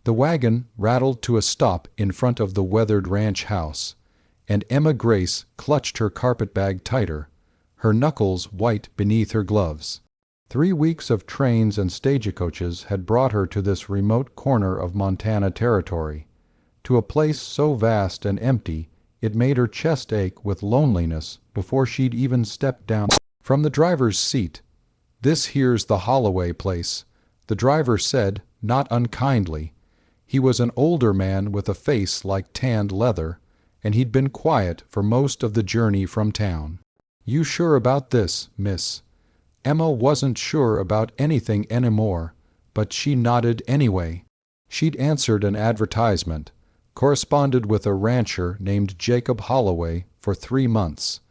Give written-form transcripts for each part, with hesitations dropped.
The wagon rattled to a stop in front of the weathered ranch house, and Emma Grace clutched her carpetbag tighter, her knuckles white beneath her gloves. 3 weeks of trains and stagecoaches had brought her to this remote corner of Montana Territory, to a place so vast and empty it made her chest ache with loneliness before she'd even stepped down from the driver's seat. "This here's the Holloway place," the driver said, not unkindly. He was an older man with a face like tanned leather, and he'd been quiet for most of the journey from town. "You sure about this, miss?" Emma wasn't sure about anything anymore, but she nodded anyway. She'd answered an advertisement, corresponded with a rancher named Jacob Holloway for 3 months,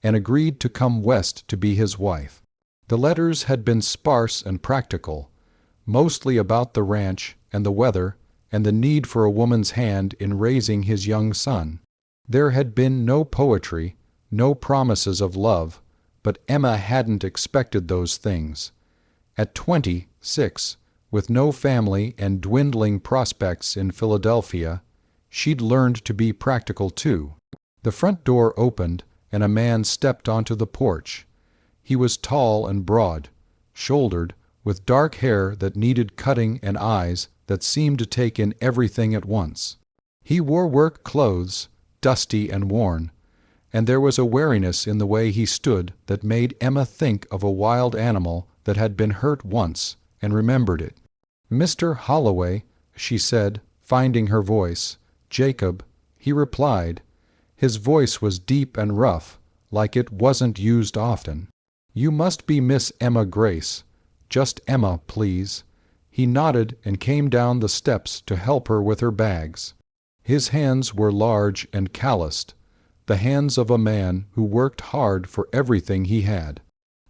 and agreed to come west to be his wife. The letters had been sparse and practical, mostly about the ranch and the weather and the need for a woman's hand in raising his young son. There had been no poetry, no promises of love, but Emma hadn't expected those things. At 26, with no family and dwindling prospects in Philadelphia, she'd learned to be practical too. The front door opened and a man stepped onto the porch. He was tall and broad-shouldered, with dark hair that needed cutting and eyes that seemed to take in everything at once. He wore work clothes, dusty and worn, and there was a wariness in the way he stood that made Emma think of a wild animal that had been hurt once and remembered it. "Mr. Holloway," she said, finding her voice. "Jacob," he replied. His voice was deep and rough, like it wasn't used often. "You must be Miss Emma Grace. Just Emma, please." He nodded and came down the steps to help her with her bags. His hands were large and calloused, the hands of a man who worked hard for everything he had.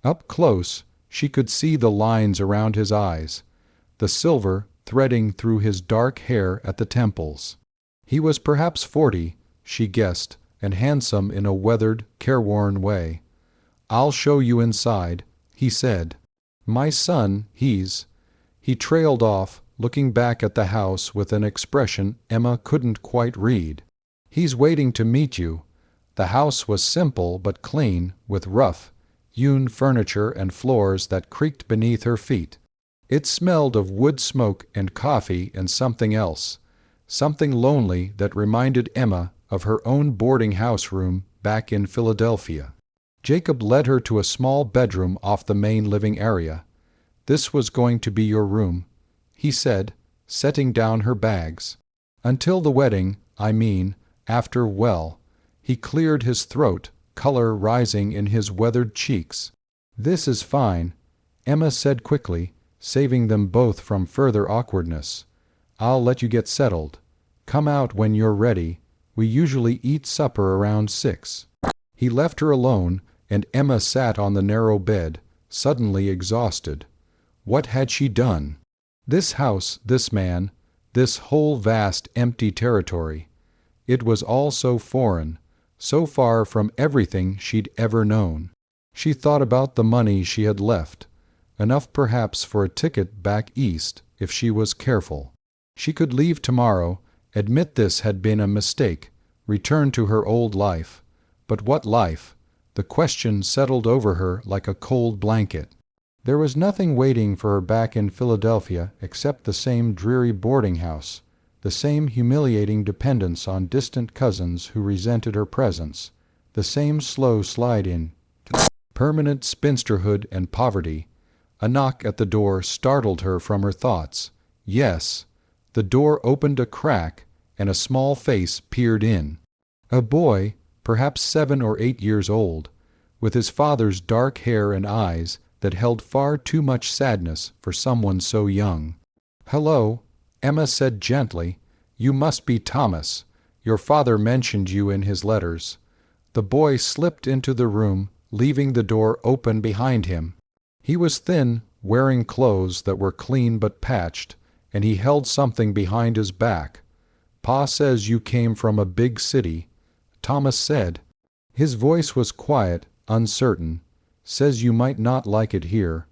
Up close, she could see the lines around his eyes, the silver threading through his dark hair at the temples. He was perhaps 40, she guessed, and handsome in a weathered, careworn way. "I'll show you inside," he said. "My son, He trailed off, looking back at the house with an expression Emma couldn't quite read. "He's waiting to meet you." The house was simple but clean, with rough, hewn furniture and floors that creaked beneath her feet. It smelled of wood smoke and coffee and something else, something lonely that reminded Emma of her own boarding house room back in Philadelphia. Jacob led her to a small bedroom off the main living area. "This was going to be your room," he said, setting down her bags. "Until the wedding, I mean, after, well." He cleared his throat, color rising in his weathered cheeks. "This is fine," Emma said quickly, saving them both from further awkwardness. "I'll let you get settled. Come out when you're ready. We usually eat supper around 6. He left her alone, and Emma sat on the narrow bed, suddenly exhausted. What had she done? This house, this man, this whole vast empty territory. It was all so foreign, so far from everything she'd ever known. She thought about the money she had left, enough perhaps for a ticket back east if she was careful. She could leave tomorrow, admit this had been a mistake, return to her old life. But what life? The question settled over her like a cold blanket. There was nothing waiting for her back in Philadelphia except the same dreary boarding house, the same humiliating dependence on distant cousins who resented her presence, the same slow slide in permanent spinsterhood and poverty. A knock at the door startled her from her thoughts. Yes, the door opened a crack, and a small face peered in. A boy, perhaps 7 or 8 years old, with his father's dark hair and eyes that held far too much sadness for someone so young. "Hello," Emma said gently. "You must be Thomas. Your father mentioned you in his letters." The boy slipped into the room, leaving the door open behind him. He was thin, wearing clothes that were clean but patched, and he held something behind his back. "Pa says you came from a big city," Thomas said. His voice was quiet, uncertain. "Says you might not like it here."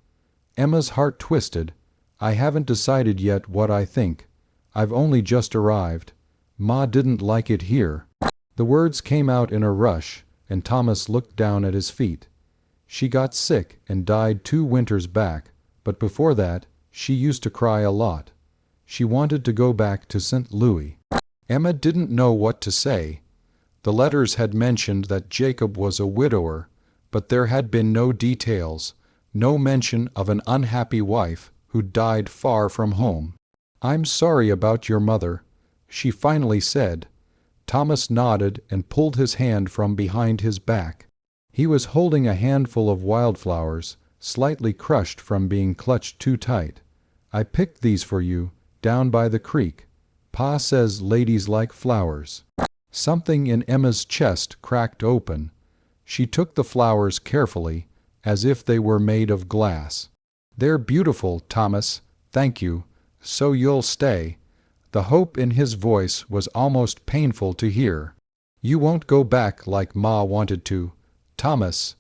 Emma's heart twisted. "I haven't decided yet what I think. I've only just arrived. Ma didn't like it here." The words came out in a rush, and Thomas looked down at his feet. "She got sick and died 2 winters back, but before that, she used to cry a lot. She wanted to go back to St. Louis." Emma didn't know what to say. The letters had mentioned that Jacob was a widower, but there had been no details, no mention of an unhappy wife who died far from home. "I'm sorry about your mother," she finally said. Thomas nodded and pulled his hand from behind his back. He was holding a handful of wildflowers, slightly crushed from being clutched too tight. "I picked these for you, down by the creek. Pa says ladies like flowers." Something in Emma's chest cracked open. She took the flowers carefully, as if they were made of glass. "They're beautiful, Thomas. Thank you. So you'll stay." The hope in his voice was almost painful to hear. "You won't go back like Ma wanted to, Thomas."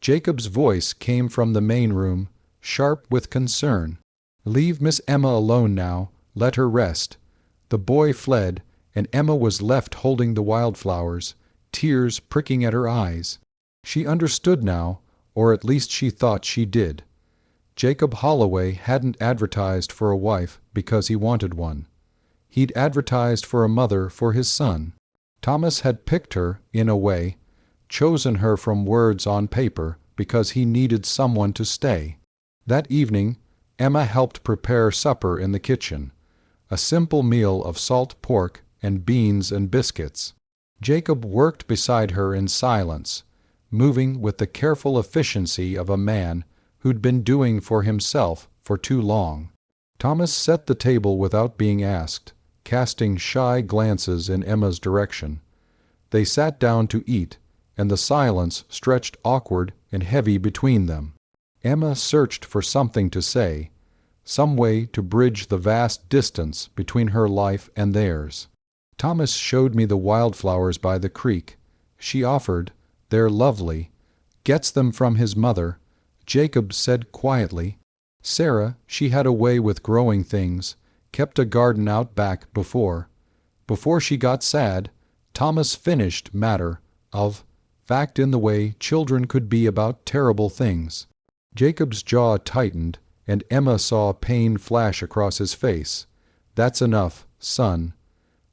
Jacob's voice came from the main room, sharp with concern. "Leave Miss Emma alone now. Let her rest." The boy fled, and Emma was left holding the wildflowers, tears pricking at her eyes. She understood now, or at least she thought she did. Jacob Holloway hadn't advertised for a wife because he wanted one. He'd advertised for a mother for his son. Thomas had picked her, in a way, chosen her from words on paper because he needed someone to stay. That evening, Emma helped prepare supper in the kitchen, a simple meal of salt pork and beans and biscuits. Jacob worked beside her in silence, moving with the careful efficiency of a man who'd been doing for himself for too long. Thomas set the table without being asked, casting shy glances in Emma's direction. They sat down to eat, and the silence stretched awkward and heavy between them. Emma searched for something to say, some way to bridge the vast distance between her life and theirs. "Thomas showed me the wildflowers by the creek," she offered. "They're lovely. Gets them from his mother," Jacob said quietly. "Sarah, she had a way with growing things, kept a garden out back before she got sad." Thomas finished matter of fact in the way children could be about terrible things. Jacob's jaw tightened, and Emma saw pain flash across his face. "That's enough, son."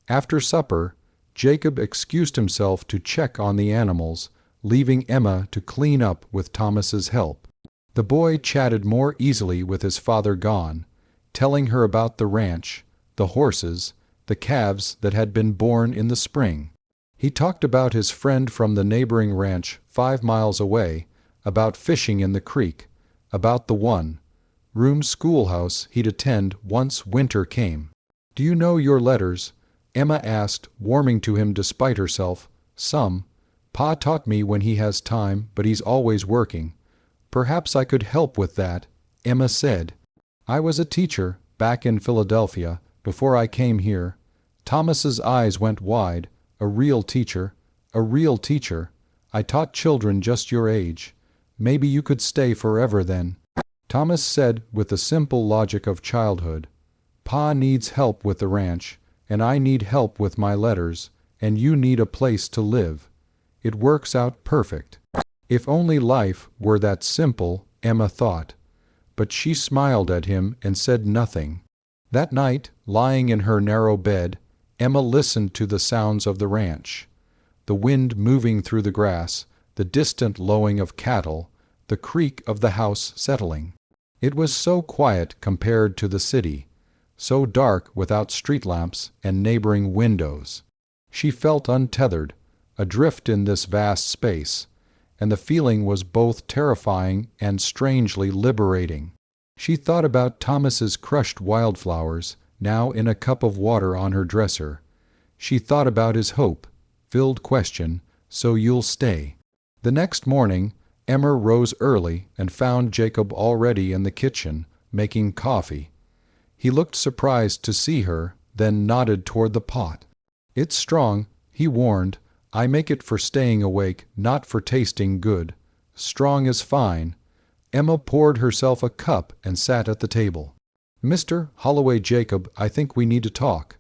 After supper, Jacob excused himself to check on the animals, leaving Emma to clean up with Thomas's help. The boy chatted more easily with his father gone, telling her about the ranch, the horses, the calves that had been born in the spring. He talked about his friend from the neighboring ranch 5 miles away, about fishing in the creek, about the one-room schoolhouse he'd attend once winter came. "Do you know your letters?" Emma asked, warming to him despite herself. "Some. Pa taught me when he has time, but he's always working." "Perhaps I could help with that," Emma said. "I was a teacher back in Philadelphia before I came here." Thomas's eyes went wide. "A real teacher. A real teacher. I taught children just your age. Maybe you could stay forever then." Thomas said with the simple logic of childhood, "Pa needs help with the ranch, and I need help with my letters, and you need a place to live. It works out perfect." If only life were that simple, Emma thought. But she smiled at him and said nothing. That night, lying in her narrow bed, Emma listened to the sounds of the ranch. The wind moving through the grass, the distant lowing of cattle, the creak of the house settling. It was so quiet compared to the city, so dark without street lamps and neighboring windows. She felt untethered, adrift in this vast space, and the feeling was both terrifying and strangely liberating. She thought about Thomas's crushed wildflowers, now in a cup of water on her dresser. She thought about his hope-filled question, "So you'll stay?" The next morning, Emma rose early and found Jacob already in the kitchen, making coffee. He looked surprised to see her, then nodded toward the pot. "It's strong," he warned. "I make it for staying awake, not for tasting good. Strong is fine." Emma poured herself a cup and sat at the table. Mr. Holloway Jacob, I think we need to talk.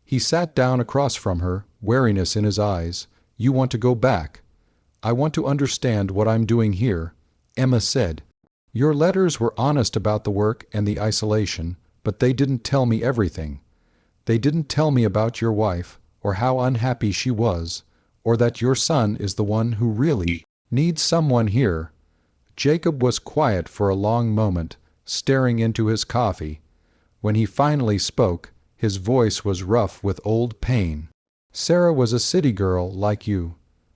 He sat down across from her, wariness in his eyes. You want to go back. I want to understand what I'm doing here, Emma said. Your letters were honest about the work and the isolation, but they didn't tell me everything. They didn't tell me about your wife, or how unhappy she was, or that your son is the one who really needs someone here. Jacob was quiet for a long moment, staring into his coffee. When he finally spoke, his voice was rough with old pain. Sarah was a city girl like you.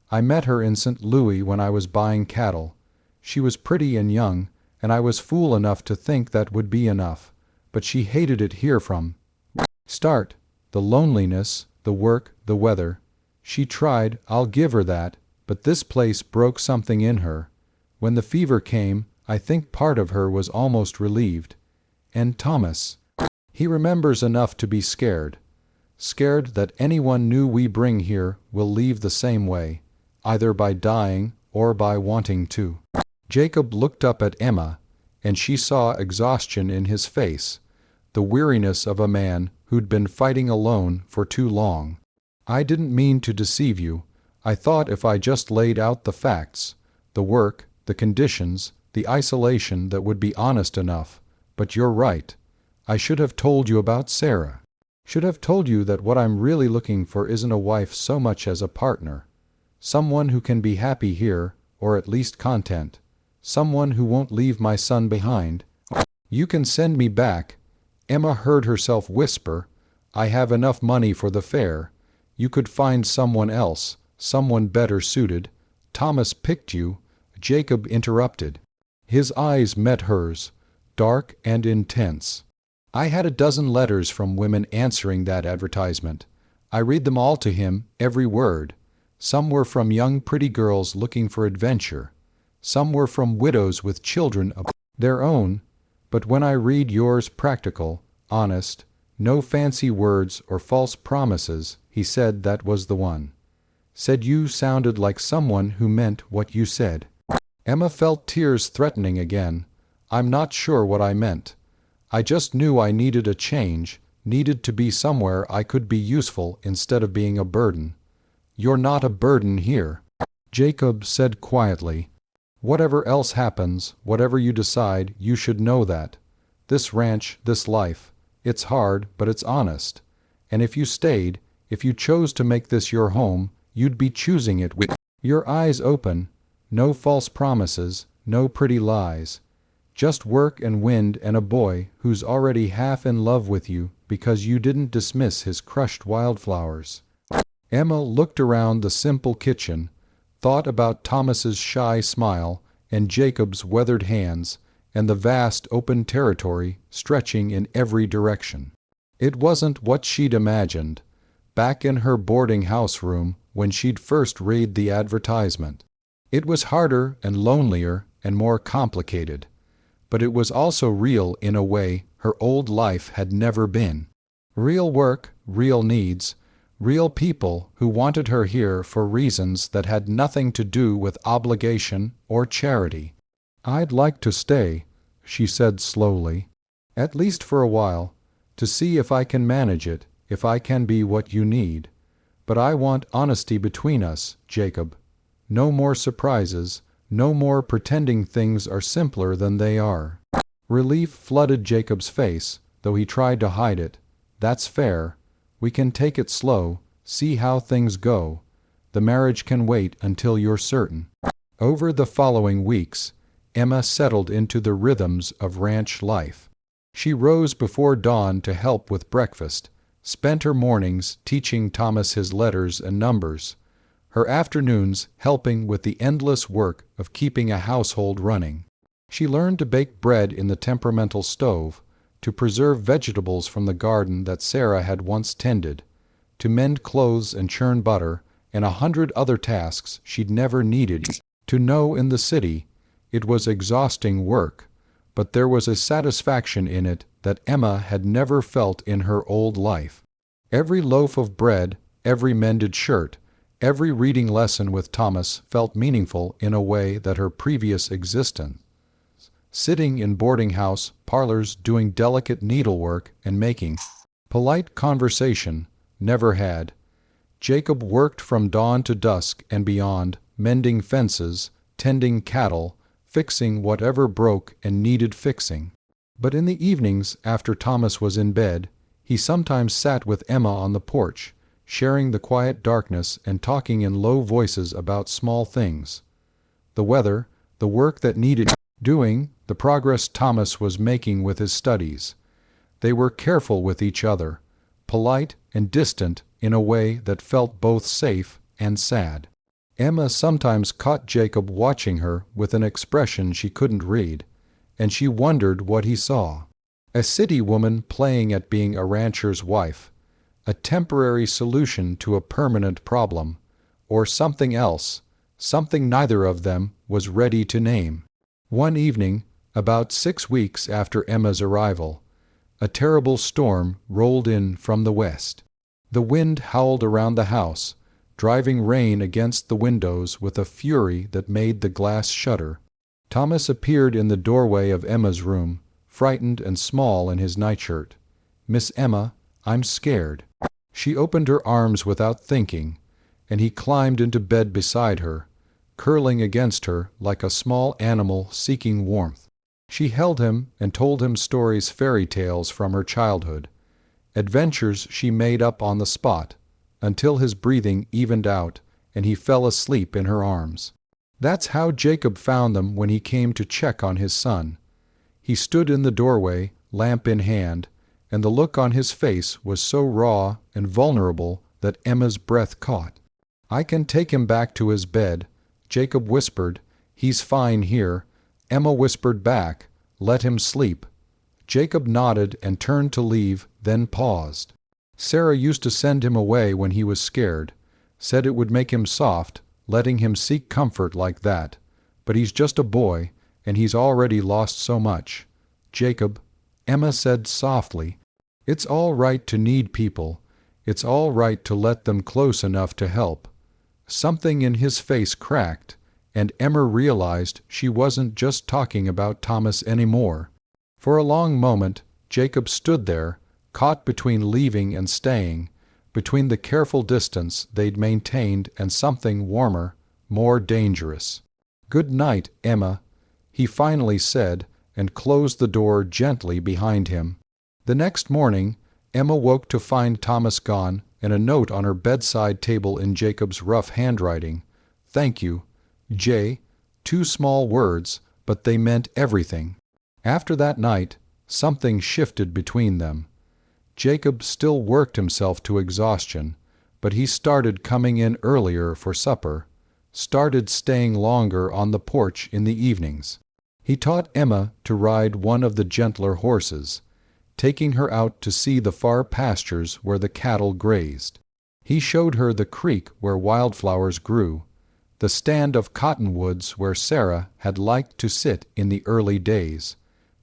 I met her in St. Louis when I was buying cattle. She was pretty and young, and I was fool enough to think that would be enough. But she hated it here from start. The loneliness, the work, the weather. She tried, I'll give her that, but this place broke something in her. When the fever came, I think part of her was almost relieved. And Thomas. He remembers enough to be scared. Scared that anyone new we bring here will leave the same way, either by dying or by wanting to. Jacob looked up at Emma, and she saw exhaustion in his face, the weariness of a man who'd been fighting alone for too long. I didn't mean to deceive you. I thought if I just laid out the facts, the work, the conditions, the isolation, that would be honest enough. But you're right. I should have told you about Sarah. Should have told you that what I'm really looking for isn't a wife so much as a partner. Someone who can be happy here, or at least content. Someone who won't leave my son behind. You can send me back. Emma heard herself whisper, I have enough money for the fare. You could find someone else, someone better suited. Thomas picked you. Jacob interrupted. His eyes met hers, dark and intense. I had a dozen letters from women answering that advertisement. I read them all to him, every word. Some were from young pretty girls looking for adventure. Some were from widows with children of their own. But when I read yours, practical, honest, no fancy words or false promises, he said that was the one. Said you sounded like someone who meant what you said. Emma felt tears threatening again. I'm not sure what I meant. I just knew I needed a change, needed to be somewhere I could be useful instead of being a burden. You're not a burden here, Jacob said quietly. Whatever else happens, whatever you decide, you should know that. This ranch, this life, it's hard, but it's honest. And if you stayed, if you chose to make this your home, you'd be choosing it with your eyes open. No false promises, no pretty lies. Just work and wind and a boy who's already half in love with you because you didn't dismiss his crushed wildflowers. Emma looked around the simple kitchen, thought about Thomas's shy smile and Jacob's weathered hands and the vast open territory stretching in every direction. It wasn't what she'd imagined, back in her boarding house room when she'd first read the advertisement. It was harder and lonelier and more complicated. But it was also real in a way her old life had never been. Real work, real needs, real people who wanted her here for reasons that had nothing to do with obligation or charity. I'd like to stay, she said slowly, at least for a while, to see if I can manage it, if I can be what you need. But I want honesty between us, Jacob. No more surprises. No more pretending things are simpler than they are. Relief flooded Jacob's face, though he tried to hide it. That's fair. We can take it slow, see how things go. The marriage can wait until you're certain. Over the following weeks, Emma settled into the rhythms of ranch life. She rose before dawn to help with breakfast, spent her mornings teaching Thomas his letters and numbers, her afternoons helping with the endless work of keeping a household running. She learned to bake bread in the temperamental stove, to preserve vegetables from the garden that Sarah had once tended, to mend clothes and churn butter, and 100 other tasks she'd never needed to know in the city. It was exhausting work, but there was a satisfaction in it that Emma had never felt in her old life. Every loaf of bread, every mended shirt, every reading lesson with Thomas felt meaningful in a way that her previous existence sitting in boarding house parlors doing delicate needlework and making polite conversation, never had. Jacob worked from dawn to dusk and beyond, mending fences, tending cattle, fixing whatever broke and needed fixing. But in the evenings, after Thomas was in bed, he sometimes sat with Emma on the porch, sharing the quiet darkness and talking in low voices about small things. The weather, the work that needed doing, the progress Thomas was making with his studies. They were careful with each other, polite and distant in a way that felt both safe and sad. Emma sometimes caught Jacob watching her with an expression she couldn't read, and she wondered what he saw. A city woman playing at being a rancher's wife, a temporary solution to a permanent problem, or something else, something neither of them was ready to name. One evening, about 6 weeks after Emma's arrival, a terrible storm rolled in from the west. The wind howled around the house, driving rain against the windows with a fury that made the glass shudder. Thomas appeared in the doorway of Emma's room, frightened and small in his nightshirt. "Miss Emma, I'm scared." She opened her arms without thinking, and he climbed into bed beside her, curling against her like a small animal seeking warmth. She held him and told him stories, fairy tales from her childhood, adventures she made up on the spot, until his breathing evened out and he fell asleep in her arms. That's how Jacob found them when he came to check on his son. He stood in the doorway, lamp in hand, and the look on his face was so raw and vulnerable that Emma's breath caught. "I can take him back to his bed," Jacob whispered. "He's fine here." Emma whispered back, "Let him sleep." Jacob nodded and turned to leave, then paused. Sarah used to send him away when he was scared, said it would make him soft, letting him seek comfort like that. But he's just a boy, and he's already lost so much. Jacob, Emma said softly, "It's all right to need people. It's all right to let them close enough to help." Something in his face cracked, and Emma realized she wasn't just talking about Thomas anymore. For a long moment, Jacob stood there, caught between leaving and staying, between the careful distance they'd maintained and something warmer, more dangerous. "Good night, Emma," he finally said, and closed the door gently behind him. The next morning, Emma woke to find Thomas gone and a note on her bedside table in Jacob's rough handwriting. "Thank you, J." 2 small words, but they meant everything. After that night, something shifted between them. Jacob still worked himself to exhaustion, but he started coming in earlier for supper, started staying longer on the porch in the evenings. He taught Emma to ride one of the gentler horses, taking her out to see the far pastures where the cattle grazed. He showed her the creek where wildflowers grew, the stand of cottonwoods where Sarah had liked to sit in the early days,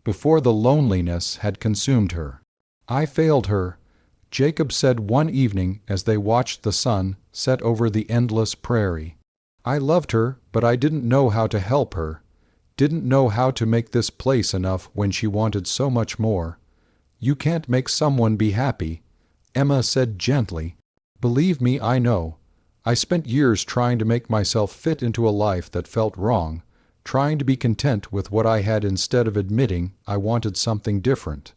before the loneliness had consumed her. "I failed her," Jacob said one evening as they watched the sun set over the endless prairie. "I loved her, but I didn't know how to help her, didn't know how to make this place enough when she wanted so much more." "You can't make someone be happy," Emma said gently. "Believe me, I know. I spent years trying to make myself fit into a life that felt wrong, trying to be content with what I had instead of admitting I wanted something different.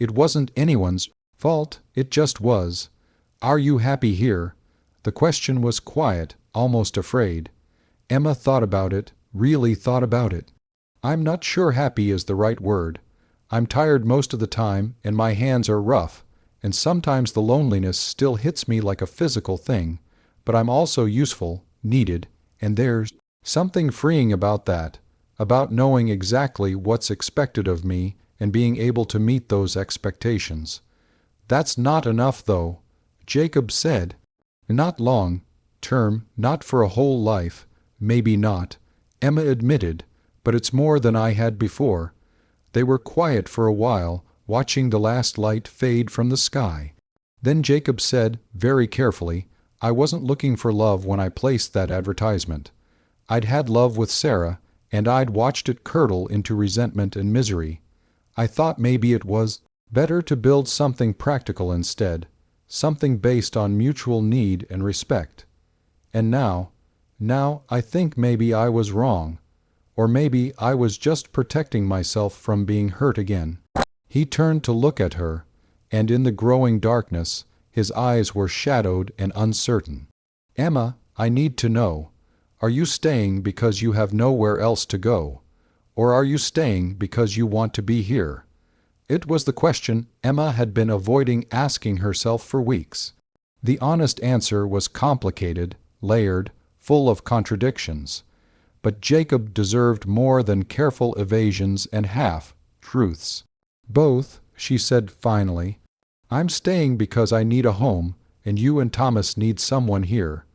It wasn't anyone's fault, it just was. Are you happy here?" The question was quiet, almost afraid. Emma thought about it, really thought about it. "I'm not sure happy is the right word. I'm tired most of the time, and my hands are rough, and sometimes the loneliness still hits me like a physical thing, but I'm also useful, needed, and there's something freeing about that, about knowing exactly what's expected of me and being able to meet those expectations." "That's not enough, though," Jacob said. "Not long term, not for a whole life, maybe not," Emma admitted, "but it's more than I had before." They were quiet for a while, watching the last light fade from the sky. Then Jacob said, very carefully, "I wasn't looking for love when I placed that advertisement. I'd had love with Sarah, and I'd watched it curdle into resentment and misery. I thought maybe it was better to build something practical instead, something based on mutual need and respect. And now I think maybe I was wrong, or maybe I was just protecting myself from being hurt again." He turned to look at her, and in the growing darkness, his eyes were shadowed and uncertain. "Emma, I need to know, are you staying because you have nowhere else to go, or are you staying because you want to be here?" It was the question Emma had been avoiding asking herself for weeks. The honest answer was complicated, layered, full of contradictions. But Jacob deserved more than careful evasions and half-truths. "Both," she said finally. "I'm staying because I need a home, and you and Thomas need someone here.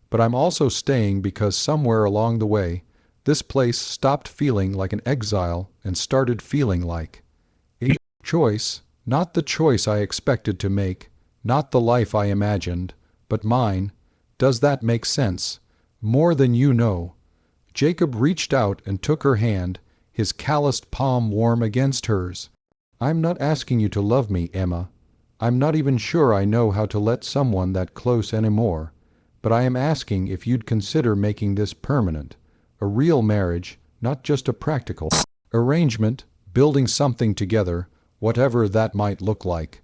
But I'm also staying because somewhere along the way, this place stopped feeling like an exile and started feeling like a choice, not the choice I expected to make, not the life I imagined, but mine. Does that make sense? More than you know." Jacob reached out and took her hand, his calloused palm warm against hers. "I'm not asking you to love me, Emma. I'm not even sure I know how to let someone that close anymore. But I am asking if you'd consider making this permanent. A real marriage, not just a practical arrangement, building something together, whatever that might look like."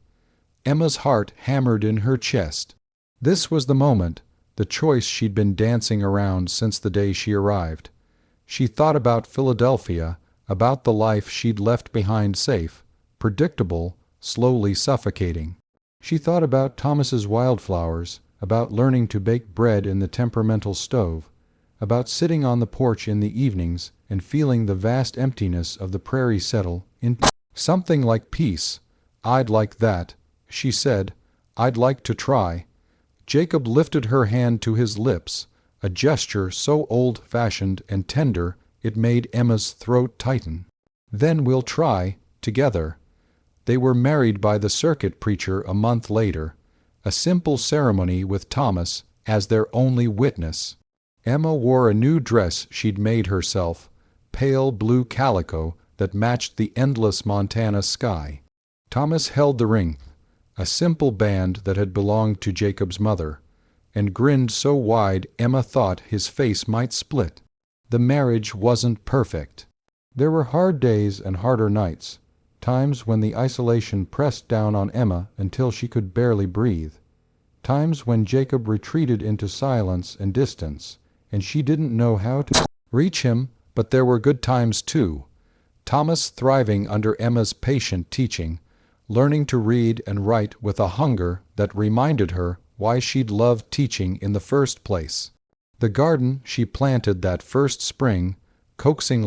Emma's heart hammered in her chest. This was the moment, the choice she'd been dancing around since the day she arrived. She thought about Philadelphia, about the life she'd left behind safe, predictable, slowly suffocating. She thought about Thomas's wildflowers, about learning to bake bread in the temperamental stove, about sitting on the porch in the evenings and feeling the vast emptiness of the prairie settle into something like peace. "I'd like that," she said. "I'd like to try." Jacob lifted her hand to his lips, a gesture so old-fashioned and tender it made Emma's throat tighten. "Then we'll try, together." They were married by the circuit preacher a month later, a simple ceremony with Thomas as their only witness. Emma wore a new dress she'd made herself, pale blue calico that matched the endless Montana sky. Thomas held the ring, a simple band that had belonged to Jacob's mother, and grinned so wide Emma thought his face might split. The marriage wasn't perfect. There were hard days and harder nights, times when the isolation pressed down on Emma until she could barely breathe, times when Jacob retreated into silence and distance, and she didn't know how to reach him. But there were good times too. Thomas thriving under Emma's patient teaching, learning to read and write with a hunger that reminded her why she'd loved teaching in the first place. The garden she planted that first spring, coaxing